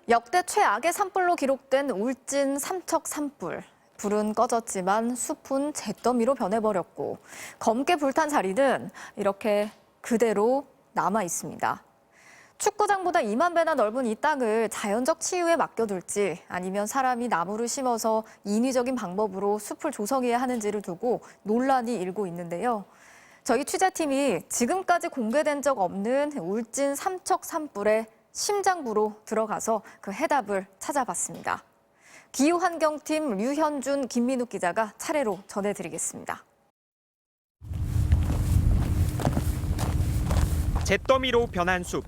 역대 최악의 산불로 기록된 울진 삼척 산불. 불은 꺼졌지만 숲은 잿더미로 변해버렸고 검게 불탄 자리는 이렇게 그대로 남아 있습니다. 축구장보다 2만 배나 넓은 이 땅을 자연적 치유에 맡겨둘지 아니면 사람이 나무를 심어서 인위적인 방법으로 숲을 조성해야 하는지를 두고 논란이 일고 있는데요. 저희 취재팀이 지금까지 공개된 적 없는 울진 삼척 산불의 심장부로 들어가서 그 해답을 찾아봤습니다. 기후환경팀 류현준, 김민욱 기자가 차례로 전해드리겠습니다. 잿더미로 변한 숲.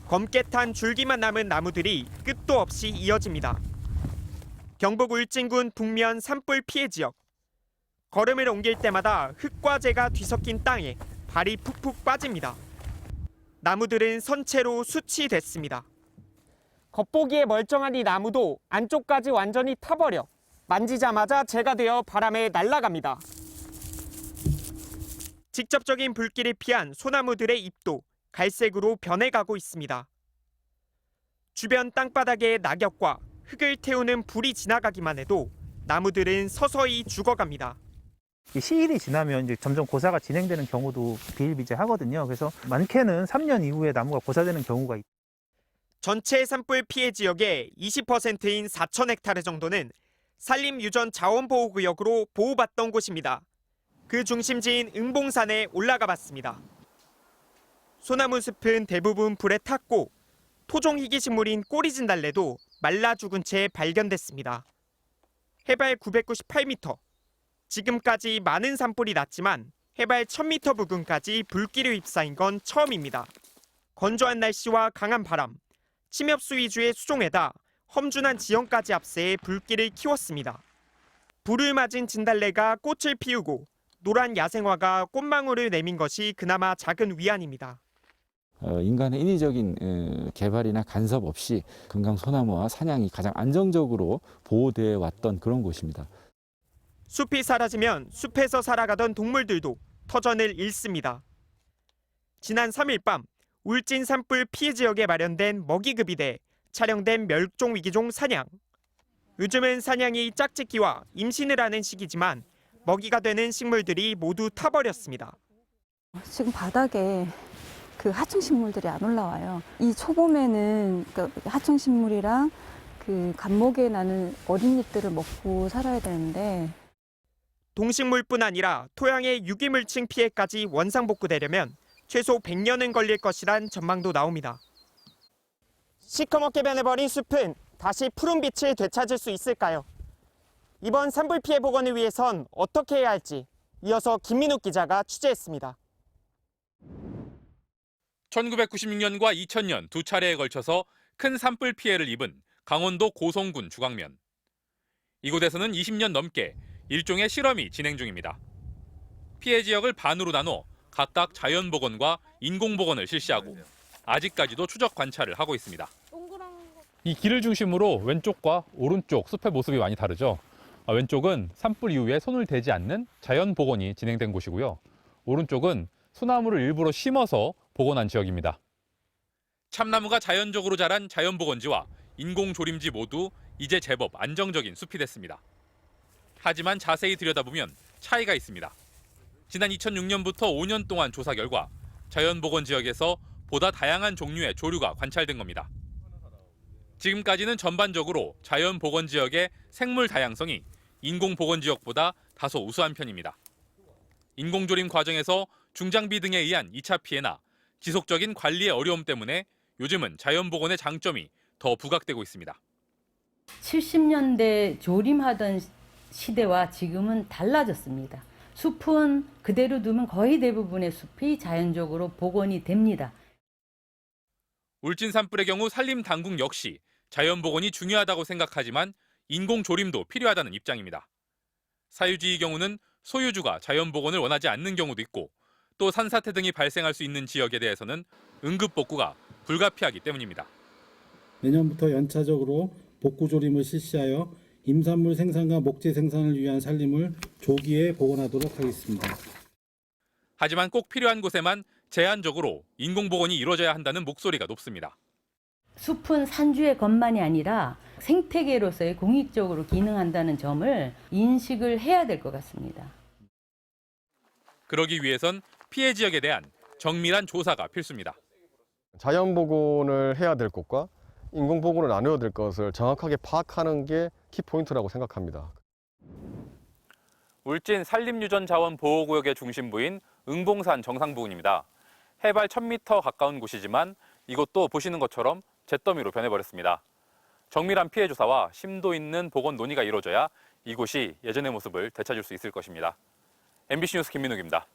검게 탄 줄기만 남은 나무들이 끝도 없이 이어집니다. 경북 울진군 북면 산불 피해 지역. 걸음을 옮길 때마다 흙과 재가 뒤섞인 땅에 발이 푹푹 빠집니다. 나무들은 선체로 수치됐습니다. 겉보기에 멀쩡한 이 나무도 안쪽까지 완전히 타버려 만지자마자 재가 되어 바람에 날아갑니다. 직접적인 불길을 피한 소나무들의 잎도 갈색으로 변해가고 있습니다. 주변 땅바닥에 낙엽과 흙을 태우는 불이 지나가기만 해도 나무들은 서서히 죽어갑니다. 시일이 지나면 이제 점점 고사가 진행되는 경우도 비일비재하거든요. 그래서 많게는 3년 이후에 나무가 고사되는 경우가 있다. 전체 산불 피해 지역의 20%인 4,000헥타르 정도는 산림유전자원보호구역으로 보호받던 곳입니다. 그 중심지인 응봉산에 올라가 봤습니다. 소나무 숲은 대부분 불에 탔고 토종 희귀식물인 꼬리진달래도 말라 죽은 채 발견됐습니다. 해발 998m. 지금까지 많은 산불이 났지만 해발 1000m 부근까지 불길이 휩싸인 건 처음입니다. 건조한 날씨와 강한 바람, 침엽수 위주의 수종에다 험준한 지형까지 합세해 불길을 키웠습니다. 불을 맞은 진달래가 꽃을 피우고 노란 야생화가 꽃망울을 내민 것이 그나마 작은 위안입니다. 인간의 인위적인 개발이나 간섭 없이 금강 소나무와 산양이 가장 안정적으로 보호되어 왔던 그런 곳입니다. 숲이 사라지면 숲에서 살아가던 동물들도 터전을 잃습니다. 지난 3일 밤 울진 산불 피해 지역에 마련된 먹이급이대 촬영된 멸종위기종 산양. 요즘은 산양이 짝짓기와 임신을 하는 시기지만 먹이가 되는 식물들이 모두 타버렸습니다. 지금 바닥에 그 하층식물들이 안 올라와요. 이 초봄에는 그 하층식물이랑 그 감목에 나는 어린 잎들을 먹고 살아야 되는데 동식물뿐 아니라 토양의 유기물층 피해까지 원상복구되려면 최소 100년은 걸릴 것이란 전망도 나옵니다. 시커멓게 변해버린 숲은 다시 푸른 빛을 되찾을 수 있을까요? 이번 산불 피해 복원을 위해선 어떻게 해야 할지 이어서 김민욱 기자가 취재했습니다. 1996년과 2000년 두 차례에 걸쳐서 큰 산불 피해를 입은 강원도 고성군 주광면. 이곳에서는 20년 넘게 일종의 실험이 진행 중입니다. 피해 지역을 반으로 나눠 각각 자연복원과 인공복원을 실시하고 아직까지도 추적 관찰을 하고 있습니다. 이 길을 중심으로 왼쪽과 오른쪽 숲의 모습이 많이 다르죠. 왼쪽은 산불 이후에 손을 대지 않는 자연복원이 진행된 곳이고요. 오른쪽은 소나무를 일부러 심어서 복원한 지역입니다. 참나무가 자연적으로 자란 자연복원지와 인공조림지 모두 이제 제법 안정적인 숲이 됐습니다. 하지만 자세히 들여다보면 차이가 있습니다. 지난 2006년부터 5년 동안 조사 결과 자연복원 지역에서 보다 다양한 종류의 조류가 관찰된 겁니다. 지금까지는 전반적으로 자연복원 지역의 생물 다양성이 인공복원 지역보다 다소 우수한 편입니다. 인공조림 과정에서 중장비 등에 의한 2차 피해나 지속적인 관리의 어려움 때문에 요즘은 자연복원의 장점이 더 부각되고 있습니다. 70년대 조림하던 시대와 지금은 달라졌습니다. 숲은 그대로 두면 거의 대부분의 숲이 자연적으로 복원이 됩니다. 울진 산불의 경우 산림당국 역시 자연복원이 중요하다고 생각하지만 인공조림도 필요하다는 입장입니다. 사유지의 경우는 소유주가 자연복원을 원하지 않는 경우도 있고 또 산사태 등이 발생할 수 있는 지역에 대해서는 응급복구가 불가피하기 때문입니다. 내년부터 연차적으로 복구조림을 실시하여 임산물 생산과 목재 생산을 위한 산림을 조기에 복원하도록 하겠습니다. 하지만 꼭 필요한 곳에만 제한적으로 인공복원이 이루어져야 한다는 목소리가 높습니다. 숲은 산주의 것만이 아니라 생태계로서의 공익적으로 기능한다는 점을 인식을 해야 될 것 같습니다. 그러기 위해선 피해 지역에 대한 정밀한 조사가 필수입니다. 자연복원을 해야 될 곳과 인공복원을 나눠야 될 것을 정확하게 파악하는 게 키포인트라고 생각합니다. 울진 산림유전자원보호구역의 중심부인 응봉산 정상 부근입니다. 해발 1000m 가까운 곳이지만 이곳도 보시는 것처럼 잿더미로 변해버렸습니다. 정밀한 피해 조사와 심도 있는 복원 논의가 이루어져야 이곳이 예전의 모습을 되찾을 수 있을 것입니다. MBC 뉴스 김민욱입니다.